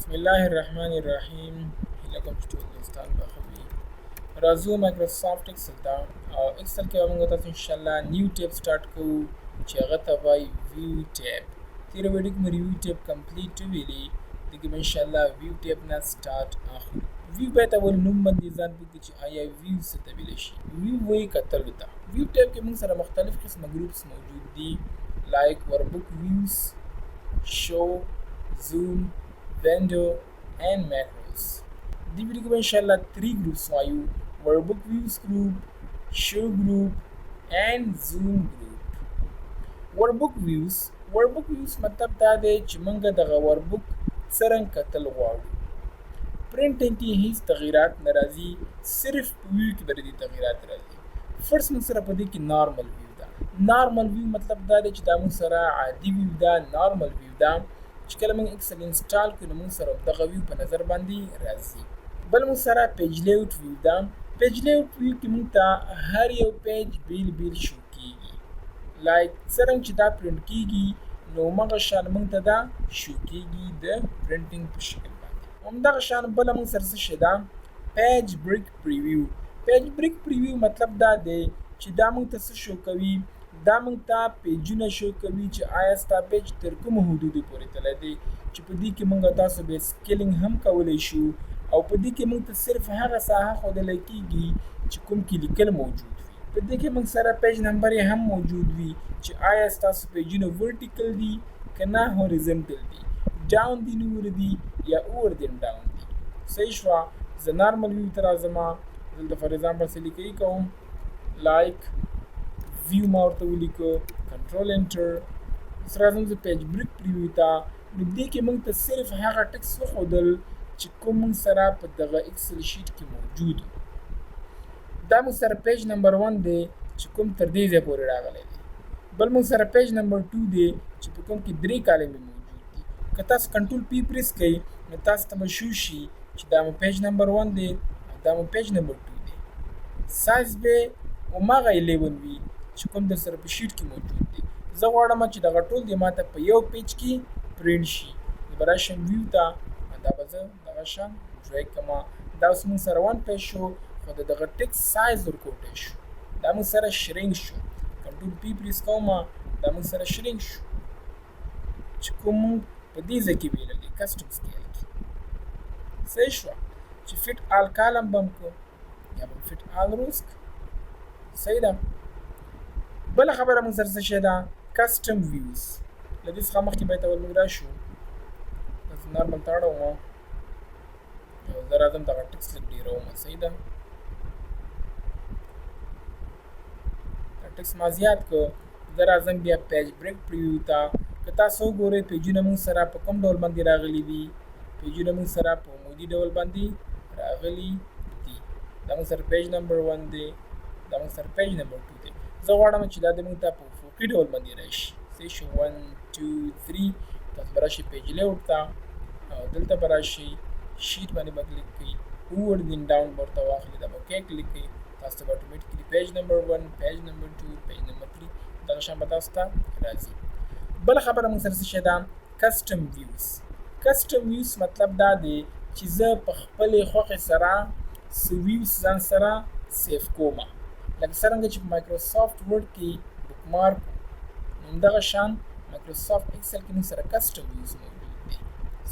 بسم الله الرحمن الرحیم. هیله کوم چې ټول دوستان به ښه وي. راځو مایکروسافټ اکسل ته او اکسل کې به موږ تاسو انشاءالله نیو ټیب سټارټ کوو چې هغه ته وایي ویو ټیب. تېره ویډیو کې مو ریویو ټیب کمپلیټ ویلي، دلته به انشاءالله ویو ټیب نه سټارټ اخلو. ویو باید اول نوم باندې ځان پوهېږي چې آیا ویو څه ته ویلی شي. ویو وایي کتلو ته. ویو ټیب کې موږ سره مختلف قسمه ګروپس موجود دي لایک ورکبوک ویوز، شو، زوم، window and macros. The video को इंशाल्लाह 3 groups वायु workbook views group, show group and zoom group. workbook views मतलब دا دی چې موږ دغه workbook څرنګه کتل غواړو. پرنټینګ کې هیڅ تغییرات ناراضي، صرف ویو کې باندې تغییرات راځي. فرست موږ سره په دې کې نارمل ویو ده. نارمل ویو مطلب دا دی چې دا موږ سره عادي ویو ده، نارمل ویو ده. چې کله موږ اکسل انسټال کړو نو موږ سره دغه ویو په نظر باندې راځي. بل موږ سره پیج لیاوټ ویو ده. پیج لیاوټ ویو کې موږ ته هر یو پیج بیل شو کیږي. لایک څرنګه چې دا پرنټ کیږي نو همغه شان موږ ته دا شو کیږي د پرنټینګ په شکل باندې. همدغه شان بله موږ سره څه شی ده؟ پیج بریک پریویو. پیج بریک پریویو مطلب دا دی چې دا موږ ته څه شو کوي؟ دا موږ ته پیجونه شو کوي چې آیا ستا پیج تر کومو حدودو پورې تللی دی، چې په دې کې موږ تاسو به سکیلینګ هم کولی شو او په دې کې موږ ته صرف هغه ساحه ښودلی کېږي چې کوم کې لیکل موجود وي. په دې کې موږ سره پیج نمبر یې هم موجود وي چې آیا ستاسو پیجونه ورټیکل دي که نه هوریزنټل دي، ډاون دي نور دي یا اوور دین ډاون دي. صحیح شوه. زه نارمل ویو ته راځم. دلته فار ایگزامپل څه لیکئ کوم لایک ویو ما ورته ولیکو، کنټرول انټر. اوس راځم زه پیج بریک پریویو ته. نو دې کې موږ ته صرف هغه ټکس وښودل چې کوم موږ سره په دغه اکسل شیټ کې موجود و. دا موږ سره پیج نمبر 1 دی چې کوم تر دې ځای پورې راغلی دی. بل موږ سره پیج نمبر 2 دی چې په کوم کې 3 کالمې موجود دي. که تاسو کنټرول پی پریس کړئ نو تاسو ته به شو شي چې دا مو پیج نمبر 1 دی او دا مو پیج نمبر 2 دی. سایز به هماغه 11 وي چې کوم در سره په شیټ کې موجود دی. زه غواړم چې دغه ټول دې ماته په یو پیج کې پرنټ شي. زه به راشم ویو ته، دا به زه دغه شان ډریګ کړم. دا اوس موږ سره 1 پیج شو خو د دغه ټکس سایز ورکوټی شو. دا موږ سره شرینک شو. کنټرول پی پریس کوم، دا موږ سره شرینک شو چې کوم موږ په دې ځای کې ویلی دی کسټم سکیل کې. صحیح شوه چې فټ آل کالم به هم کړو یا به فټ آل روز کړو. صحیح ده. بله خبره موږ سره څه شی ده؟ کسټم ویوز. له دې څخه مخکې باید اول موږ راشو. داسې نارمل ته اړوم او زه راځم دغه ټکس لږ ډېروم. صحیح ده. دا ټکس ما زیات کړ. زه راځم بیا پیج بریک پریویو ته. که تاسو وګورئ پیجونه موږ سره په کوم ډول باندې راغلي دي. پیجونه موږ سره په عمودي ډول باندې راغلي دي. دا موږ سره پیج نمبر 1 دی، دا موږ سره پیج نمبر 2 دی. زه غواړم چې دا د موږ ته په افقي ډول باندې راشي. صحیح شو. 1 2 3. تاسو به راشئ پیج لیاوټ ته او دلته به راشئ شیټ باندې به کلیک کړئ، اوور دین ډاون به ورته واخلئ، دا به اوکې کلیک کړئ. تاسو ته به اټومیټیکلي پیج نمبر 1 پیج نمبر 2 پیج نمبر 3 دغه شان به تاسو ته راځي. بله خبره موږ سره څه شی ده؟ کسټم ویوز. کسټم ویوز مطلب دا دی چې زه په خپلې خوښې سره څه ویوز ځان سره سیف کوم. لکه څرنګه چې په مایکروسافټ ورډ کې بک مارک همدغه شان مایکروسافټ اکسل کې موږ سره کسټم ویوز موجود دي.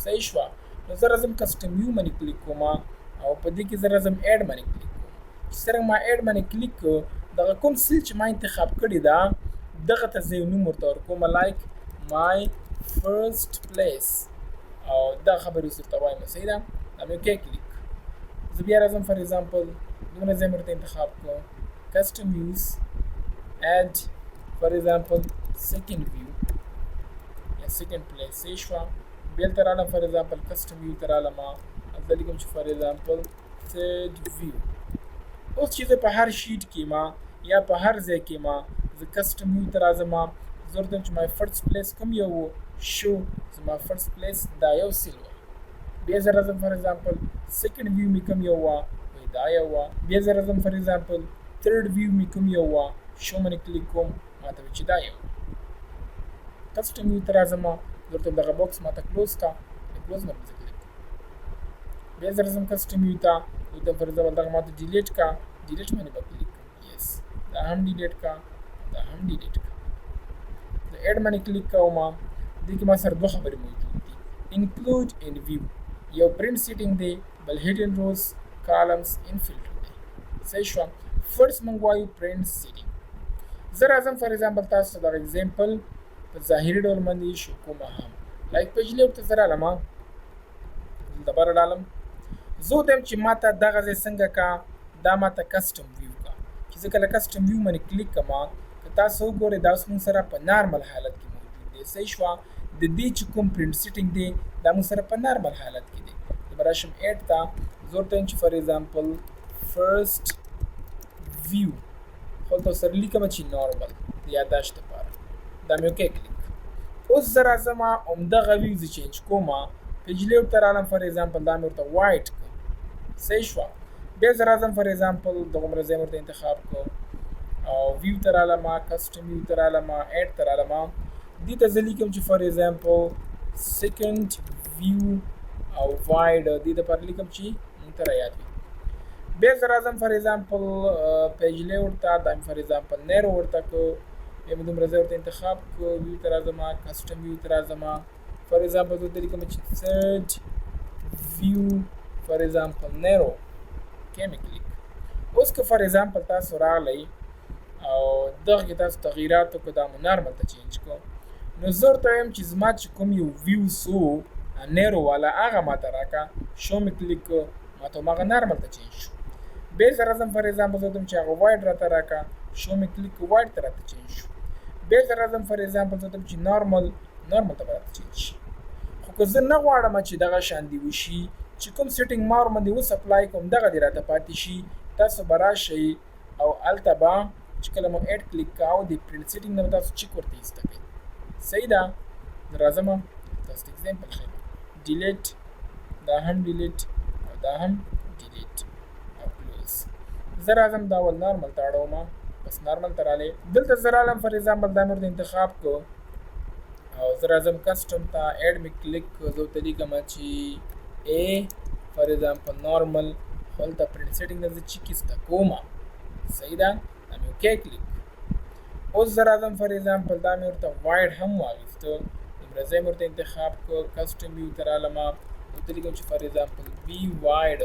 صحیح شوه. نو زه راځم کسټم ویو باندې کلیک کوم او په دې کې زه راځم ایډ باندې کلیک کوم. چې څرنګه ما ایډ باندې کلیک کړ دغه کوم سیل چې ما انتخاب کړې ده دغه ته زه یو نوم ورته ورکوم لایک مای فرست پلیس او دا خبرې اوس ورته وایم. صحیح ده. دا مې اوکې کلیک. زه بیا راځم فار ایگزامپل دومره ځای مې ورته انتخاب کړ custom views, add for example second view یا second place. صحیح شوه. بیا ته رالم فار ایگزامپل custom view ته رالم. زه لیکم چې فار ایگزامپل third view. اوس چې زه په هر شیټ کې ما یا په هر ځای کې ما زه custom view ته راځم. زه ورته وایم چې my first place کوم یو و؟ show. زما first place دا یو سیل وه. بیا زه راځم فار ایگزامپل second view مې کوم یو وه؟ دا یو وه. بیا زه راځم فار ایگزامپل third view مې کوم یو وه؟ شو باندې کلیک کوم ماته وایي چې دا یو. کسټم ویو ته راځم. درته دغه باکس ماته کلوز کا. کلوز باندې کلیک بیا زه راځم کسټم ویو ته، دلته فار ایگزامپل دغه ماته ډیلیټ کا، ډیلیټ باندې به کلیک کوم، یس دا هم ډیلیټ کا، دا هم ډیلیټ کا. د اډ باندې کلیک کوم، دې کې ما سره دوه خبرې موجود دي، انکلود ان ویو، یو پرنٹ سیټینګ دی، بل هیډن روز کالمز ان فلټر دی. صحیح شو. فرست مونږ وایو پرنٹ سیټینګ. زه راځم فار ایگزامپل تاسو ته دغه اگزامپل په ظاهري ډول باندې شو کومه هم لایک پیج لیاوټ ته زه رالم، دلته به راډالم، زه وایم چې ماته دغه ځای څنګه کا، دا ماته کسټم ویو کا. چې زه کله کسټم ویو باندې کلیک کوم، که تاسو وګورئ دا اوس مونږ سره په نارمل حالت کې موجود دی. صحیح شوه. د دې چې کوم پرنټ سیټینګ دی دا مونږ سره په نارمل حالت کې دی. زه به راشم اډ ته، زه ورته وایم چې فار ایگزامپل فرست ویو، خو ته سره لیکم چې نارمل د یادداشت لپاره، دا مې اوکې کلیک. اوس زه راځم همدغه ویو زه چینج کوم، پیج لیاوټ ته رالم، فار ایگزامپل دا مې ورته وایټ کړم. صحیح شوه. بیا زه راځم فار ایگزامپل دغومره ځای مې ورته انتخاب کړ او ویو ته رالم، کسټم ویو ته رالم، اډ ته رالم، دې ته زه لیکم چې فار ایگزامپل سیکنډ ویو او وایډ، دې دپاره لیکم چې مونږ ته رایاد وي. بیا زه راځم فار ایگزامپل پیج لیاوټ ته، دا مې فار ایگزامپل نیرو ورته کړ، بیا مې دومره ځای ورته انتخاب کړ، ویو ته راځم، کسټم ویو ته راځم، فار ایگزامپل زه ورته لیکم چې تھرډ ویو فار ایگزامپل نیرو، اوکې مې کلیک. اوس که فار ایگزامپل تاسو راغلی او دغه کې تاسو تغییرات وکړو، دا مو نارمل ته چینج کړو، نو زه ورته وایم چې زما چې کوم یو ویو سو نیرو والا هغه ماته راکړه، شو مې کلیک کړو، ماته هماغه نارمل ته چینج شو. بیا زه راځم فار ایگزامپل زه ورته وایم چې هغه وایډ راته راکړه، شو مې کلیک کړو، وایډ ته راته چینج شو. بیا زه راځم فار ایگزامپل زه ورته وایم چې نارمل ته به راته چینج شي. خو که زه نه غواړم چې دغه شان دې وشي، چې کوم سیټینګ ما ورباندې اوس اپلای کوم دغه دې راته پاتې شي، تاسو به راشئ او هلته به چې کله مو اډ کلیک کوو د پرنټ سیټینګ نه به تاسو چیک ورته ایسته کړئ. صحیح ده. زه راځم تاسو ته اگزامپل ښیم، ډیلیټ، دا هم ډیلیټ او دا هم ډیلیټ او کلوز. زه راځم دا ول نارمل ته اړوم، بس نارمل ته رالی، دلته زه رالم فار ایگزامپل دا مې ورته انتخاب کړو او زه راځم کسټم ته، اډ مې کلیک کړو، زه ورته لیکم چې ا فار ایگزامپل نارمل، خو هلته پرنټ سیټینګ نه زه چیک ایسته کوم. صحیح ده. دا مې اوکې کلیک. اوس زه راځم فار ایگزامپل دا مې ورته وایډ هم واخیسته، دومره ځای مې ورته انتخاب کړو، کسټم ویو ته رالم، ورته لیکم چې فار ایگزامپل وی وایډ،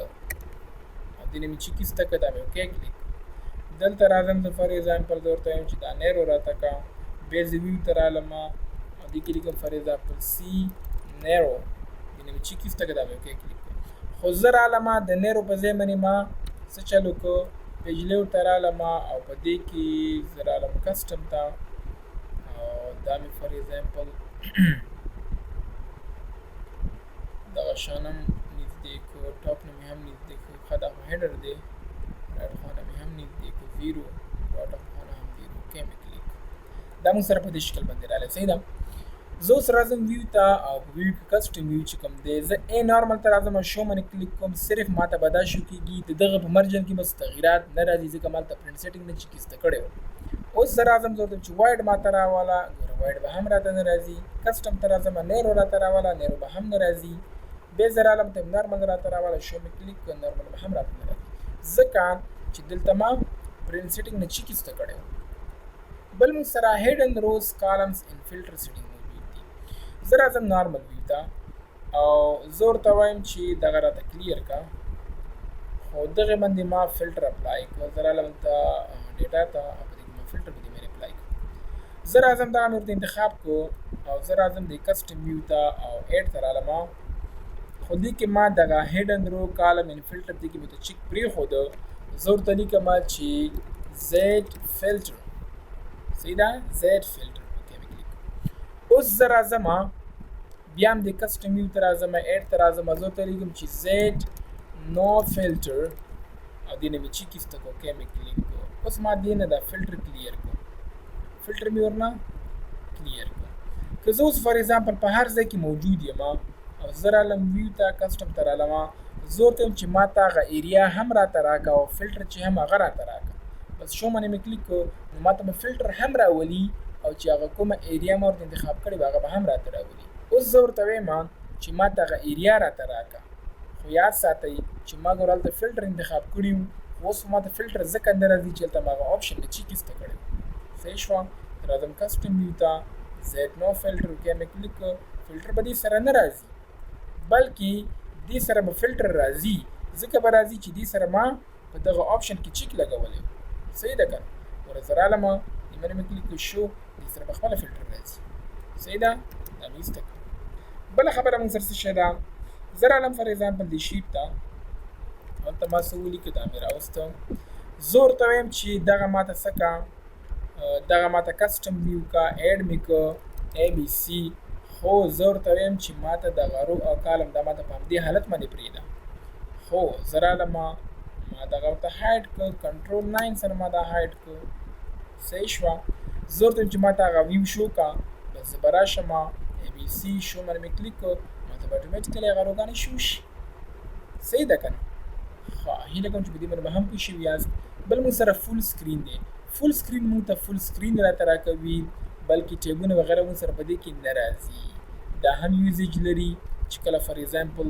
او دې نه مې چیک ایسته کړه، دا مې اوکې کلیک. دلته راځم زه فار ایگزامپل زه ورته وایم چې دا نیرو راته کړه، بیا زه ویو ته رالم او دې کې لیکم فار ایگزامپل سی نیرو، دې نه مې چیک ایسته کړه، دا مې اوکې کلیک. خو زه رالم د نیرو په ځای باندې ما څه چل وکړو، پیج لیاوټ ته رالم او په دې کې زه رالم کسټم ته او دا مې فار ایگزامپل دغه شان هم نږدې کړو، ټاپ نه مې هم نږدې کړو، ښه دا خو هیډر دی، رایټ خوا نه مې هم نږدې کړو، زیرو، باټم خوا نه هم زیرو، اوکې مې کلیک. دا موږ سره په دې شکل باندې راغلی. صحیح ده. زه اوس راځم ویو ته او په ویو کې کسټم ویو چې کوم دی زه ا نارمل ته راځم او شو باندې کلیک کوم، صرف ماته به دا شو کېږي د دغه په مرجن کې بس تغییرات نه راځي ځکه ما هلته پرنټ سیټینګ نه چیک ایسته کړی و. اوس زه راځم زه ورته چې وایډ ماته راوله، ګوره وایډ به هم راته نه راځي، کسټم ته راځم نیرو راته راوله، نیرو به هم نه راځي، بیا زه رالم ته نارمل راته راوله، شو مې کلیک کړ، نارمل به هم راته نه راځي ځکه چې دلته ما پرنټ سیټینګ نه چیک ایسته کړی و. بل موږ سره هیډن روز کالمز ان فلټر سیټینګ موجود دي. زه راځم نارمل ویو ته او زه ورته وایم چې دغه راته کلیر کا، خو دغه باندې ما فلټر اپلای کړ، زه رالم ته ډیټا ته او په دې کې ما فلټر په دې باندې اپلای کړ. زه راځم دغه مې ورته انتخاب کړو او زه راځم د کسټم ویو ته او اډ ته رالم، خو دې کې ما دغه هیډن رو کالم ان فلټر دې کې مې ته چیک پرېښوده، زه ورته لیکم چې زیډ فلټر. صحیح ده. زیډ فلټر، اوکې مې کلیک. اوس زه راځم بیا هم د کسټم ویو ته راځم، اډ ته راځم، زه ورته لیکم چې زیډ نو فلټر او دې نه مې چیک ایسته کړو، اوکې مې کلیک کړو. اوس ما دې نه دا فلټر کلیر کړو، فلټر مې ورنه کلیر کړو. که زه اوس فار ایگزامپل په هر ځای کې موجود یم او زه رالم ویو ته کسټم ته رالم، زه ورته وایم چې ما ته هغه ایریا هم راته راکړه او فلټر چې هم هغه راته راکړه، بس شو باندې مې کلیک کړو نو ما ته به فلټر هم راولي او چې هغه کومه ایریا ما ورته انتخاب کړې وه هغه به هم راته راولي. اوس زه ورته وایم چې ما ته هغه ایریا راته راکړه، خو یاد ساتئ چې ما ګور هلته فلټر انتخاب کړي وو، اوس ماته فلټر ځکه نه راځي چې هلته ما هغه آپشن نه چیک ایسته کړی وو. صحیح شوه. راځم کسټم ویو ته، زیډ نو فلټر وکړئ، مې کلیک کړ. فلټر به دې سره نه راځي بلکې دې سره به فلټر راځي، ځکه به راځي چې دې سره ما په دغه آپشن کې چیک لګولی وو. صحیح ده که نه؟ ورځ رالمه دې مې کلیک کړ شو، دې سره به خپله فلټر راځي. صحیح ده؟ دا مې ایسته کړه. بله خبره موږ سره څه شی ده، زه رالم فار ایگزامپل دې شیټ ته، هلته ما څه ولیکه دا مې راوسته. زه ورته وایم چې دغه ماته څه که، دغه ماته کسټم ویو کا، ایډ مې که ای بي سي، خو زه ورته وایم چې ماته دغه رو او کالم دا ماته په همدې حالت باندې پرېږده. خو زه رالمه ما دغه ورته هایډ که، کنټرول 9 سره ما دا هایډ که. صحیح شوه. زه ورته وایم چې ماته هغه ویو شو که، بس زه به راشم ای بي سي شو باندې مې کلیک کړ، ماته به اټومیټیکلی هغه روګانې شو شي. صحیح ده که نه؟ ښه، هیله کوم چې په دې باندې به هم پوه شوي یاست. بل موږ سره فول سکرین دی. فول سکرین موږ ته فول سکرین راته راکوي، بلکې ټیبونه وغیره موږ سره په دې کې نه راځي. دا هم یوزیج لري چې کله فار ایگزامپل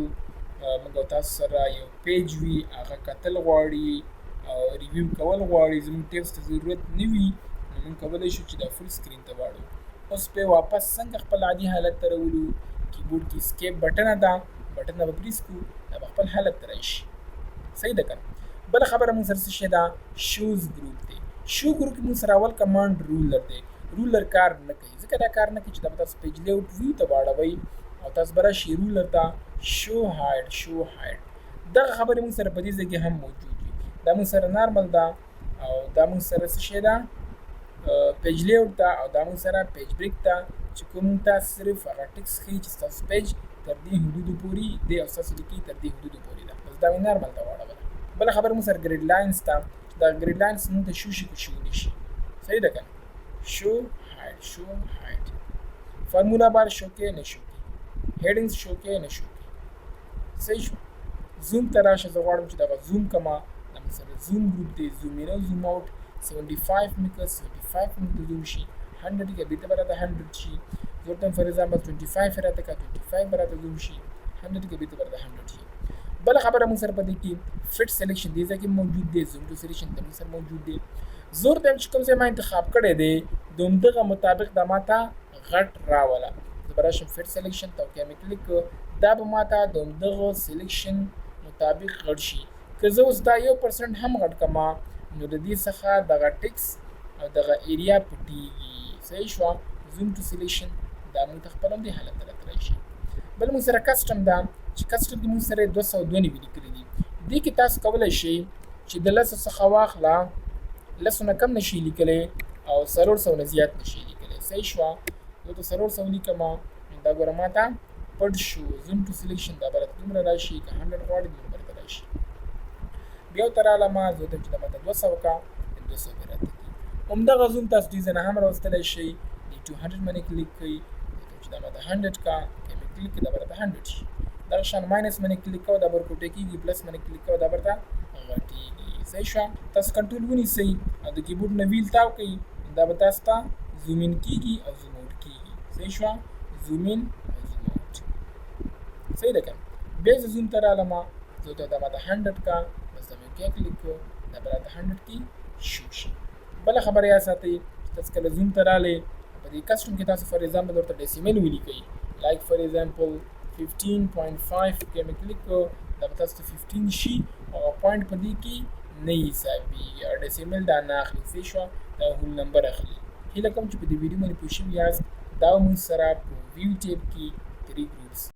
موږ او تاسو سره یو پیج وي، هغه کتل غواړي او ریویو کول غواړي، زموږ ټیکسټ ته ضرورت نه وي، نو موږ کولی شو چې دا فول سکرین ته واړو. اوس پې واپس څنګه خپل عادي حالت ته راولو، کیبورډ کې اسکیپ بټنه ده، بټنه به پریس کړو، دا به خپل حالت ته راشي. صحیح ده که نه؟ بله خبره موږ سره څه شی ده، شوز ګروپ دی. شو ګروپ کې موږ سره اول کمانډ رولر دی. رولر کار نه کوي، ځکه دا کار نه کوي چې دا به تاسو پیج لیاوټ ویو ته واړوئ او تاسو به راشئ رولر ته شو هایډ شو هایډ. دغه خبرې موږ سره په دې ځای کې هم موجود وي. دا موږ سره نارمل ده او دا موږ سره څه شی ده، پیج لیاوټ ته، او دا موږ سره پیج بریک ته، چې کوم ته صرف هغه ټکس ښیي چې ستاسو پیج تر دې حدودو پورې دی او ستاسو لیکي تر دې حدودو پورې ده. بس دا مې نارمل ته واړوله. بله خبره موږ سره ګریډ لاینز ته، دا ګریډ لاینز موږ ته شو شي که شو نه شي. صحیح ده که نه؟ شو هایډ شو هایډ. فارمولا بار شو کې نه شو کې، هیډینګز شو کې نه شو کې. صحیح شو. زوم ته راشه، زه غواړم چې دغه زوم کړمه، دا موږ سره زوم ګروپ دی. زوم ان او زوم آوټ 75 مې کړه، 75 موږ ته زوم شي، 100 کې بیرته به راته 100 شي. زه ورته فار ایگزامپل 25 راته کړه، 25 به راته زوم شي، 100 کې بیرته به راته 100 شي. بله خبره موږ سره په دې کې فټ سلیکشن دې ځای کې موجود دی، زوم ټو سلیکشن د موږ سره موجود دی. زه ورته وایم چې کوم ځای ما انتخاب کړی دی د همدغه مطابق دا ماته غټ راوله. زه به راشم فټ سلیکشن ته، اوکې مې کلیک کړ، دا به ماته د همدغه سلیکشن مطابق غټ شي. که زه اوس دا 1% هم غټ کړمه نو د دې څخه دغه ټکس او دغه ایریا پټېږي. صحیح شوه. زوم ټو سلیکشن دا موږ ته خپل همدې حالت ته راته راشي. بل موږ سره کسټم ده، چې کسټم کې موږ سره 202 نوي لیکلي دي. دې کې تاسو کولی شئ چې د 10 څخه واخله، 10 نه کم نشي لیکلی او 400 نه زیات نشي لیکلی. صحیح شوه. زه ته 400 لیکمه، دا ګوره ماته پټ شو. زوم ټو سلیکشن دا به راته دومره راشي، که 100 غواړي دومره به راته راشي. بیا ورته رالمه، زه ورته چې دا ماته 200 که 200 به راته کړي. همدغه زوم تاسو دې ځای نه هم راوستلی شئ. دې 200 باندې کلیک کړئ، چې دا ماته 100 که کلیک کړئ، دا به راته 100 شي. دغه شان ماینس باندې کلیک کوه، دا به ورکوټی کېږي، پلس باندې کلیک کوه، دا به ورته غټېږي. صحیح شوه. تاسو کنټرول ونیسئ او د کیبورډ نه ویل تاو کړئ، دا به تاسو ته زوم ان کېږي او زوم آوټ کېږي. صحیح شوه. زوم ان او زوم آوټ. صحیح ده که نه؟ بیا زه زوم ته رالمه، زه ورته دا ماته 100 که، بس دا مې اوکې کلیک کړو، دا به راته 100 کې شو شي. بله خبره یاد ساتئ چې تاسو کله زوم ته راغلئ، په دې کسټم کې تاسو فار ایگزامپل ورته ډیسیمل ولیکئ، لایک فار ایگزامپل 15.5 کې مې کلیک کړو، دا به تاسو ته 15 شي او پوینټ په دې کې نه حسابېږي او ډیسیمل دا نه اخلي. صحیح شوه. دا هول نمبر اخلي. هیله کوم چې په دې ویډیو باندې پوه شوي یاست. دا موږ سره په ویو ټیب کې 3 ګروپس